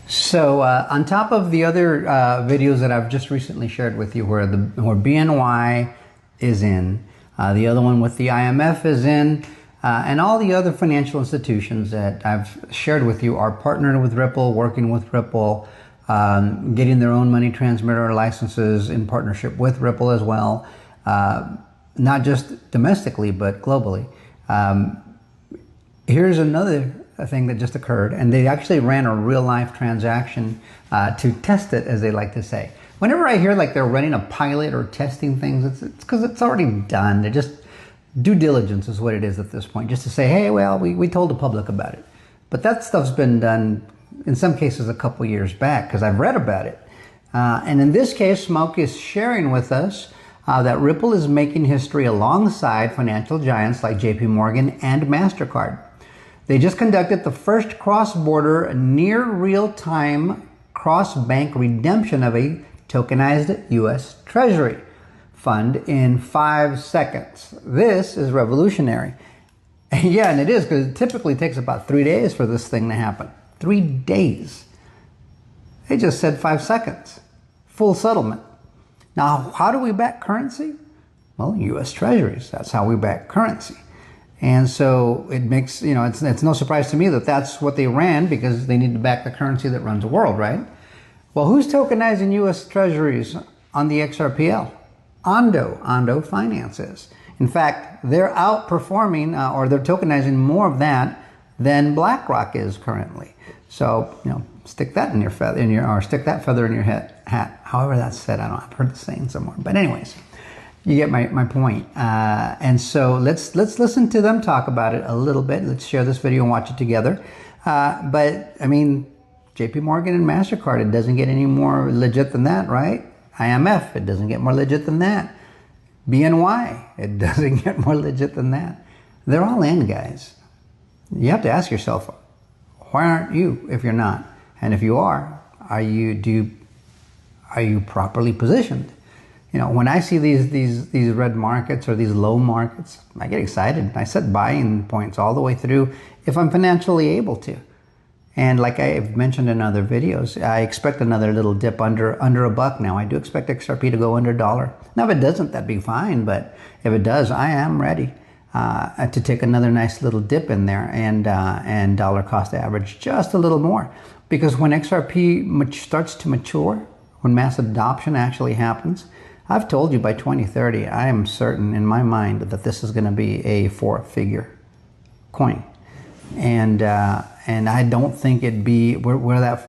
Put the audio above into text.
So on top of the other videos that I've just recently shared with you, where BNY is in, the other one with the IMF is in, and all the other financial institutions that I've shared with you are partnered with Ripple, working with Ripple, getting their own money transmitter licenses in partnership with Ripple as well, not just domestically but globally. Here's another thing that just occurred, and they actually ran a real-life transaction to test it, as they like to say. Whenever I hear like they're running a pilot or testing things, it's because it's already done. They're just due diligence is what it is at this point, just to say, hey, well, we told the public about it. But that stuff's been done in some cases a couple years back, because I've read about it. And in this case, Smoke is sharing with us that Ripple is making history alongside financial giants like JP Morgan and MasterCard. They just conducted the first cross-border, near real-time cross-bank redemption of a tokenized U.S. Treasury fund in 5 seconds. This is revolutionary. Yeah, and it is, because it typically takes about 3 days for this thing to happen. 3 days. They just said 5 seconds. Full settlement. Now, how do we back currency? Well, U.S. Treasuries. That's how we back currency. And so it makes, it's no surprise to me that that's what they ran, because they need to back the currency that runs the world, right? Well, who's tokenizing U.S. Treasuries on the XRPL? Ondo Finance is. In fact, they're outperforming, or they're tokenizing more of that than BlackRock is currently. So, stick that in your feather, or stick that feather in your hat. However that's said, I don't know, I've heard the saying somewhere. But anyways, you get my point. And so let's listen to them talk about it a little bit. Let's share this video and watch it together. But I mean, JP Morgan and MasterCard, it doesn't get any more legit than that, right? IMF, it doesn't get more legit than that. BNY, it doesn't get more legit than that. They're all in, guys. You have to ask yourself, why aren't you if you're not? And if you are you properly positioned? When I see these red markets or these low markets, I get excited. I set buying points all the way through if I'm financially able to. And like I've mentioned in other videos, I expect another little dip under $1 now. I do expect XRP to go under $1. Now, if it doesn't, that'd be fine. But if it does, I am ready to take another nice little dip in there and dollar cost average just a little more. Because when XRP starts to mature, when mass adoption actually happens, I've told you by 2030, I am certain in my mind that this is going to be a 4-figure coin. And I don't think it'd be where that